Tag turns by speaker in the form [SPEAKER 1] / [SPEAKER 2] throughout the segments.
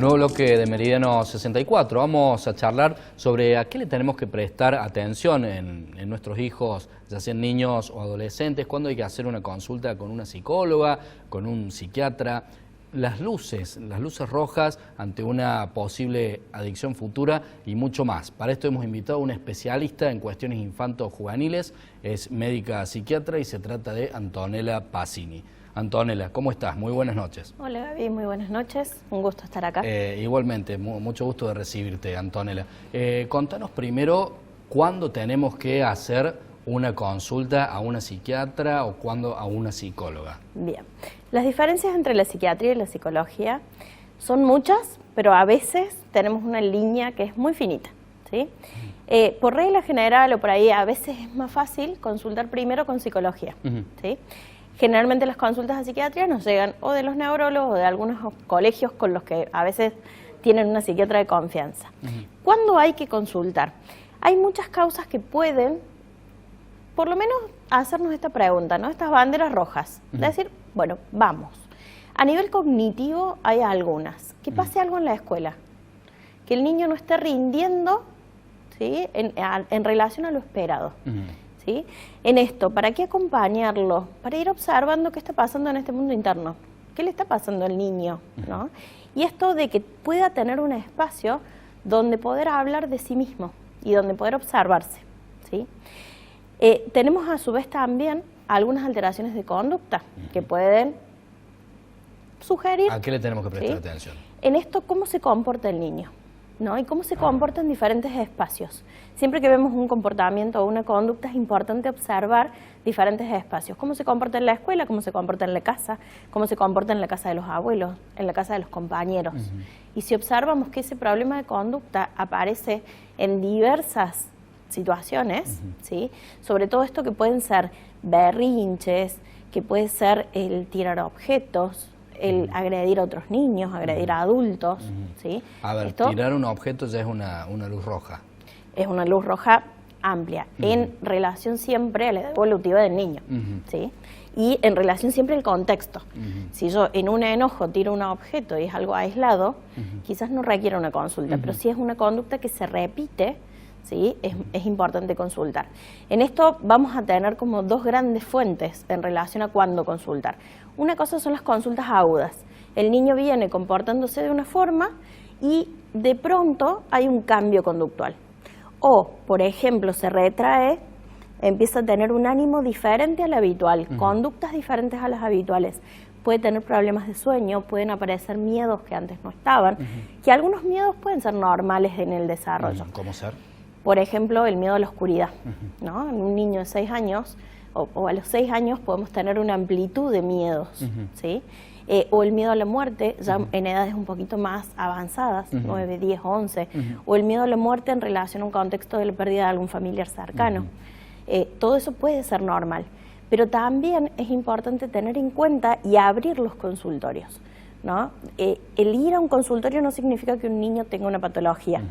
[SPEAKER 1] Nuevo bloque de Meridiano 64. Vamos a charlar sobre a qué le tenemos que prestar atención en nuestros hijos, ya sean niños o adolescentes, cuando hay que hacer una consulta con una psicóloga, con un psiquiatra. Las luces rojas ante una posible adicción futura y mucho más. Para esto hemos invitado a una especialista en cuestiones infanto-juveniles, es médica psiquiatra y se trata de Antonella Pasini. Antonella, ¿cómo estás? Muy buenas noches.
[SPEAKER 2] Hola Gaby, muy buenas noches, un gusto estar acá.
[SPEAKER 1] Igualmente, mucho gusto de recibirte, Antonella. Contanos primero cuándo tenemos que hacer una consulta a una psiquiatra o cuándo a una psicóloga.
[SPEAKER 2] Bien, las diferencias entre la psiquiatría y la psicología son muchas, pero a veces tenemos una línea que es muy finita, ¿sí? Por regla general o por ahí a veces es más fácil consultar primero con psicología, ¿sí? Generalmente las consultas a psiquiatría nos llegan o de los neurólogos o de algunos colegios con los que a veces tienen una psiquiatra de confianza. ¿Cuándo hay que consultar? Hay muchas causas que pueden, por lo menos, hacernos esta pregunta, ¿no? Estas banderas rojas. Es decir, bueno, vamos. A nivel cognitivo hay algunas. Que pase algo en la escuela. Que el niño no esté rindiendo, ¿sí? en relación a lo esperado. ¿Sí? En esto, ¿para qué acompañarlo? Para ir observando qué está pasando en este mundo interno. ¿Qué le está pasando al niño? ¿No? Y esto de que pueda tener un espacio donde poder hablar de sí mismo y donde poder observarse, ¿sí? Tenemos a su vez también algunas alteraciones de conducta que pueden sugerir...
[SPEAKER 1] ¿A qué le tenemos que prestar atención?
[SPEAKER 2] En esto, ¿cómo se comporta el niño? ¿No? Y cómo se comporta en diferentes espacios. Siempre que vemos un comportamiento o una conducta es importante observar diferentes espacios. Cómo se comporta en la escuela, cómo se comporta en la casa, cómo se comporta en la casa de los abuelos, en la casa de los compañeros. Y si observamos que ese problema de conducta aparece en diversas situaciones, ¿sí? Sobre todo esto que pueden ser berrinches, que puede ser el tirar objetos, el agredir a otros niños, agredir a adultos, ¿sí?
[SPEAKER 1] A ver, tirar un objeto ya es una luz roja.
[SPEAKER 2] Es una luz roja amplia, en relación siempre a la edad evolutiva del niño, ¿sí? Y en relación siempre al contexto. Si yo en un enojo tiro un objeto y es algo aislado, quizás no requiera una consulta, pero si es una conducta que se repite, ¿sí? Es importante consultar. En esto vamos a tener como dos grandes fuentes en relación a cuándo consultar. Una cosa son las consultas agudas. El niño viene comportándose de una forma y de pronto hay un cambio conductual. O, por ejemplo, se retrae, empieza a tener un ánimo diferente al habitual, conductas diferentes a las habituales. Puede tener problemas de sueño, pueden aparecer miedos que antes no estaban, que algunos miedos pueden ser normales en el desarrollo.
[SPEAKER 1] ¿Cómo ser?
[SPEAKER 2] Por ejemplo, el miedo a la oscuridad, ¿no? En un niño de 6 años, o a los 6 años podemos tener una amplitud de miedos, ¿sí? O el miedo a la muerte, ya en edades un poquito más avanzadas, 9, 10, 11, o el miedo a la muerte en relación a un contexto de la pérdida de algún familiar cercano. Todo eso puede ser normal, pero también es importante tener en cuenta y abrir los consultorios, ¿no? El ir a un consultorio no significa que un niño tenga una patología.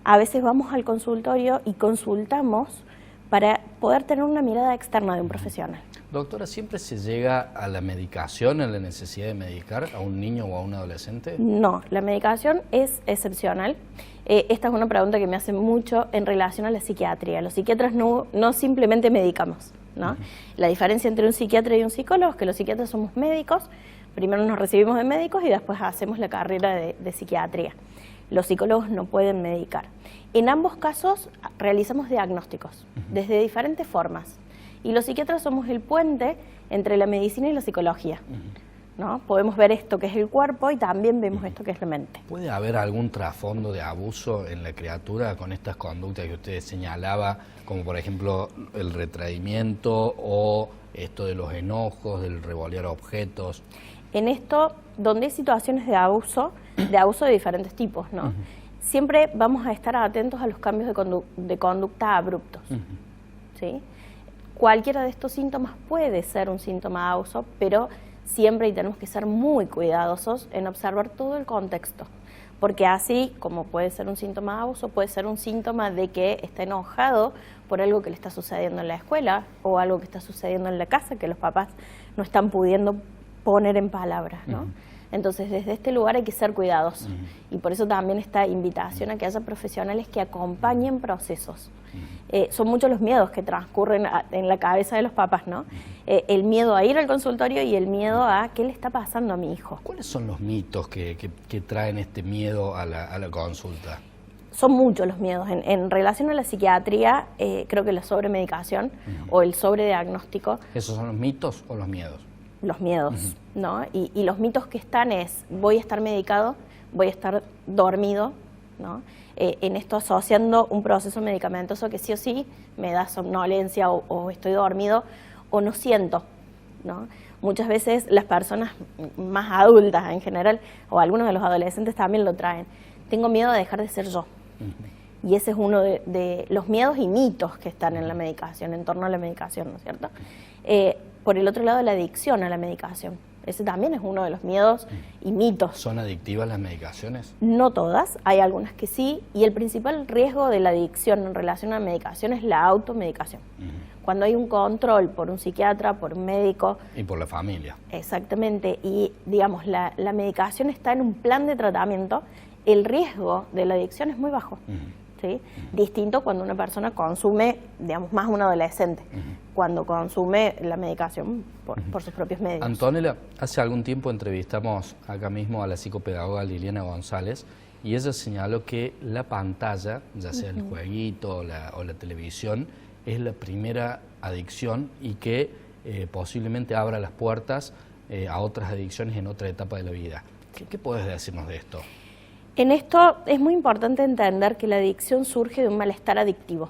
[SPEAKER 2] A veces vamos al consultorio y consultamos para poder tener una mirada externa de un profesional.
[SPEAKER 1] Doctora, ¿siempre se llega a la medicación, a la necesidad de medicar a un niño o a un adolescente? No,
[SPEAKER 2] la medicación es excepcional. Esta es una pregunta que me hacen mucho en relación a la psiquiatría. Los psiquiatras no simplemente medicamos, ¿no? La diferencia entre un psiquiatra y un psicólogo es que los psiquiatras somos médicos, primero nos recibimos de médicos y después hacemos la carrera de psiquiatría. Los psicólogos no pueden medicar. En ambos casos realizamos diagnósticos, desde diferentes formas. Y los psiquiatras somos el puente entre la medicina y la psicología, ¿no? Podemos ver esto que es el cuerpo y también vemos esto que es la mente.
[SPEAKER 1] ¿Puede haber algún trasfondo de abuso en la criatura con estas conductas que usted señalaba, como por ejemplo el retraimiento o esto de los enojos, del revolear objetos?
[SPEAKER 2] En esto, donde hay situaciones de abuso de diferentes tipos, ¿no? Siempre vamos a estar atentos a los cambios de conducta abruptos, ¿sí? Cualquiera de estos síntomas puede ser un síntoma de abuso, pero siempre tenemos que ser muy cuidadosos en observar todo el contexto, porque así como puede ser un síntoma de abuso, puede ser un síntoma de que está enojado por algo que le está sucediendo en la escuela o algo que está sucediendo en la casa que los papás no están pudiendo poner en palabras, ¿no? Entonces, desde este lugar hay que ser cuidadosos. Y por eso también esta invitación a que haya profesionales que acompañen procesos. Son muchos los miedos que transcurren en la cabeza de los papás, ¿no? El miedo a ir al consultorio y el miedo a qué le está pasando a mi hijo.
[SPEAKER 1] ¿Cuáles son los mitos que traen este miedo a la consulta?
[SPEAKER 2] Son muchos los miedos. En relación a la psiquiatría, creo que la sobremedicación o el sobrediagnóstico.
[SPEAKER 1] ¿Esos son los mitos o los miedos?
[SPEAKER 2] Los miedos, ¿no? Y los mitos que están es, voy a estar medicado, voy a estar dormido, ¿no? En esto asociando un proceso medicamentoso que sí o sí me da somnolencia o estoy dormido o no siento, ¿no? Muchas veces las personas más adultas en general, o algunos de los adolescentes también lo traen. Tengo miedo de dejar de ser yo. Y ese es uno de los miedos y mitos que están en la medicación, en torno a la medicación, ¿no es cierto? Por el otro lado, la adicción a la medicación. Ese también es uno de los miedos y mitos.
[SPEAKER 1] ¿Son adictivas las medicaciones?
[SPEAKER 2] No todas, hay algunas que sí, y el principal riesgo de la adicción en relación a la medicación es la automedicación. Cuando hay un control por un psiquiatra, por un médico...
[SPEAKER 1] Y por la familia.
[SPEAKER 2] Exactamente, y digamos, la medicación está en un plan de tratamiento, el riesgo de la adicción es muy bajo. ¿Sí? Distinto cuando una persona consume, digamos, más un adolescente, cuando consume la medicación por sus propios medios.
[SPEAKER 1] Antonella, hace algún tiempo entrevistamos acá mismo a la psicopedagoga Liliana González y ella señaló que la pantalla, ya sea el jueguito o la televisión, es la primera adicción y que posiblemente abra las puertas a otras adicciones en otra etapa de la vida. ¿Qué puedes decirnos de esto?
[SPEAKER 2] En esto es muy importante entender que la adicción surge de un malestar adictivo.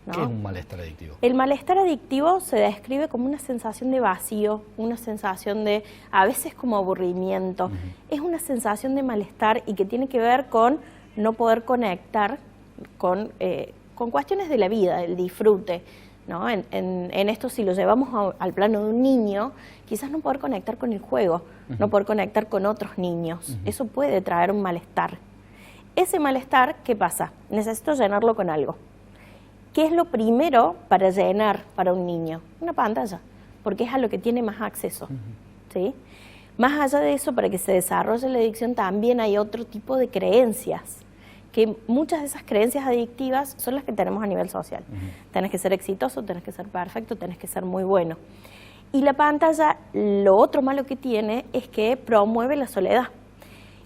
[SPEAKER 2] ¿No?
[SPEAKER 1] ¿Qué es un malestar adictivo?
[SPEAKER 2] El malestar adictivo se describe como una sensación de vacío, una sensación de, a veces como aburrimiento. Es una sensación de malestar y que tiene que ver con no poder conectar con cuestiones de la vida, del disfrute, ¿no? En esto, si lo llevamos al plano de un niño, quizás no poder conectar con el juego, no poder conectar con otros niños. Eso puede traer un malestar. Ese malestar, ¿qué pasa? Necesito llenarlo con algo. ¿Qué es lo primero para llenar para un niño? Una pantalla, porque es a lo que tiene más acceso. ¿Sí? Más allá de eso, para que se desarrolle la adicción, también hay otro tipo de creencias, que muchas de esas creencias adictivas son las que tenemos a nivel social. Tenés que ser exitoso, tenés que ser perfecto, tenés que ser muy bueno. Y la pantalla, lo otro malo que tiene es que promueve la soledad.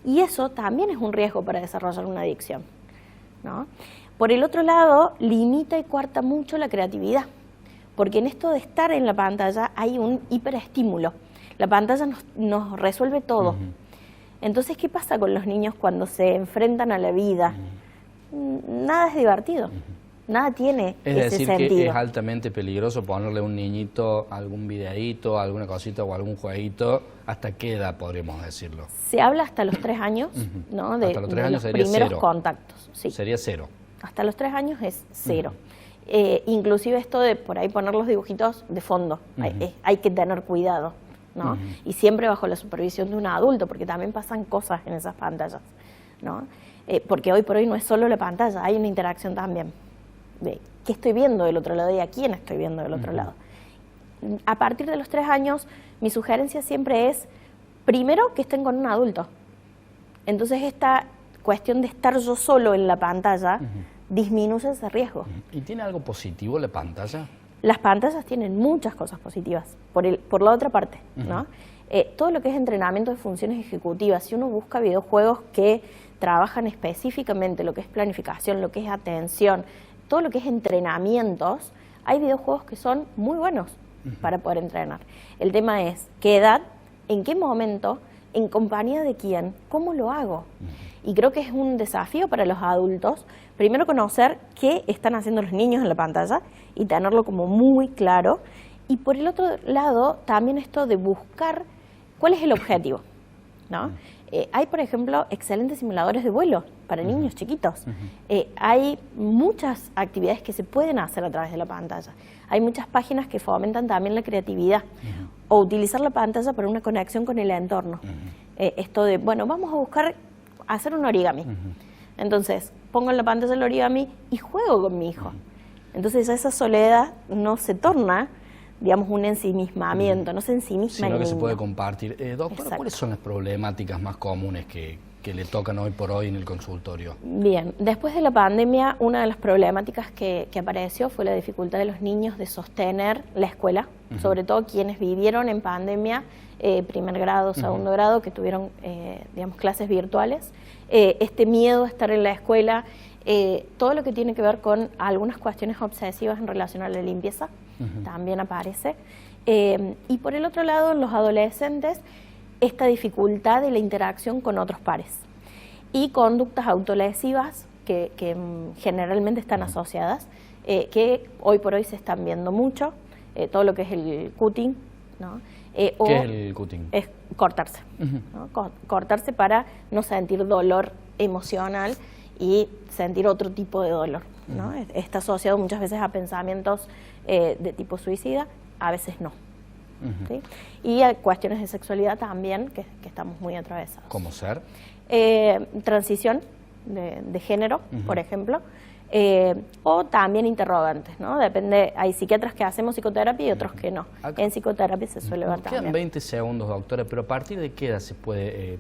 [SPEAKER 2] Y eso también es un riesgo para desarrollar una adicción, ¿no? Por el otro lado, limita y coarta mucho la creatividad, porque en esto de estar en la pantalla hay un hiperestímulo. La pantalla nos resuelve todo. Entonces, ¿qué pasa con los niños cuando se enfrentan a la vida? Nada es divertido, nada tiene ese sentido.
[SPEAKER 1] Es decir, que es altamente peligroso ponerle a un niñito algún videíto, alguna cosita o algún jueguito. ¿Hasta qué edad podríamos decirlo?
[SPEAKER 2] Se habla hasta los 3 años, ¿no?
[SPEAKER 1] Hasta los 3 años
[SPEAKER 2] los
[SPEAKER 1] sería
[SPEAKER 2] primeros
[SPEAKER 1] cero.
[SPEAKER 2] Contactos. Sí.
[SPEAKER 1] Sería 0.
[SPEAKER 2] Hasta los 3 años es 0. Inclusive esto de por ahí poner los dibujitos de fondo, hay que tener cuidado, ¿no? Y siempre bajo la supervisión de un adulto, porque también pasan cosas en esas pantallas, ¿no? Porque hoy por hoy no es solo la pantalla, hay una interacción también de qué estoy viendo del otro lado y a quién estoy viendo del otro lado. A partir de los 3 años, mi sugerencia siempre es, primero, que estén con un adulto. Entonces esta cuestión de estar yo solo en la pantalla disminuye ese riesgo.
[SPEAKER 1] ¿Y tiene algo positivo la pantalla?
[SPEAKER 2] Las pantallas tienen muchas cosas positivas, por la otra parte, ¿no? Todo lo que es entrenamiento de funciones ejecutivas, si uno busca videojuegos que trabajan específicamente lo que es planificación, lo que es atención, todo lo que es entrenamientos, hay videojuegos que son muy buenos para poder entrenar. El tema es, ¿qué edad? ¿En qué momento? ¿En compañía de quién? ¿Cómo lo hago? Y creo que es un desafío para los adultos, primero conocer qué están haciendo los niños en la pantalla y tenerlo como muy claro. Y por el otro lado, también esto de buscar cuál es el objetivo, ¿no? Hay, por ejemplo, excelentes simuladores de vuelo para niños chiquitos. Hay muchas actividades que se pueden hacer a través de la pantalla. Hay muchas páginas que fomentan también la creatividad o utilizar la pantalla para una conexión con el entorno. Esto de, bueno, vamos a buscar hacer un origami. Entonces, pongo en la pantalla el origami y juego con mi hijo. Entonces, esa soledad no se torna digamos, un ensimismamiento, no se ensimisma
[SPEAKER 1] sino
[SPEAKER 2] el
[SPEAKER 1] que se
[SPEAKER 2] niño.
[SPEAKER 1] puede compartir. Doctora,
[SPEAKER 2] Exacto.
[SPEAKER 1] ¿cuáles son las problemáticas más comunes que le tocan hoy por hoy en el consultorio?
[SPEAKER 2] Bien, después de la pandemia, una de las problemáticas que apareció fue la dificultad de los niños de sostener la escuela, sobre todo quienes vivieron en pandemia, primer grado, segundo grado, que tuvieron, digamos, clases virtuales. Este miedo a estar en la escuela, todo lo que tiene que ver con algunas cuestiones obsesivas en relación a la limpieza, también aparece. Y por el otro lado, en los adolescentes, esta dificultad de la interacción con otros pares y conductas autolesivas que generalmente están asociadas, que hoy por hoy se están viendo mucho, todo lo que es el cutting, ¿no?
[SPEAKER 1] ¿Qué es el cutting?
[SPEAKER 2] Es cortarse, ¿no? Cortarse para no sentir dolor emocional y sentir otro tipo de dolor, ¿no? Está asociado muchas veces a pensamientos de tipo suicida, a veces no. ¿Sí? Y a cuestiones de sexualidad también, que estamos muy atravesados.
[SPEAKER 1] ¿Cómo ser?
[SPEAKER 2] Transición de género, por ejemplo, o también interrogantes, ¿no? Depende, hay psiquiatras que hacemos psicoterapia y otros que no.
[SPEAKER 1] Acá,
[SPEAKER 2] en psicoterapia se suele ver también.
[SPEAKER 1] Quedan 20 segundos, doctora, pero ¿a partir de qué edad se puede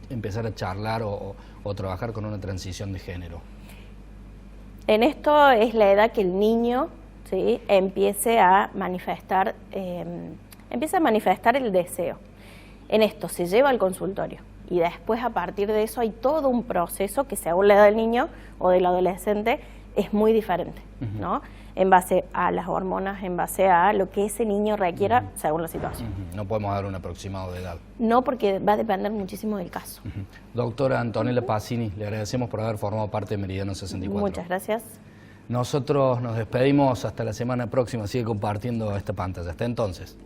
[SPEAKER 1] empezar a charlar o trabajar con una transición de género?
[SPEAKER 2] En esto es la edad que el niño, ¿sí?, empiece a manifestar el deseo. En esto se lleva al consultorio y después a partir de eso hay todo un proceso que según la edad del niño o del adolescente es muy diferente, ¿no? En base a las hormonas, en base a lo que ese niño requiera según la situación.
[SPEAKER 1] No podemos dar un aproximado de edad.
[SPEAKER 2] No, porque va a depender muchísimo del caso.
[SPEAKER 1] Doctora Antonella Pacini, le agradecemos por haber formado parte de Meridiano 64.
[SPEAKER 2] Muchas gracias.
[SPEAKER 1] Nosotros nos despedimos hasta la semana próxima. Sigue compartiendo esta pantalla. Hasta entonces.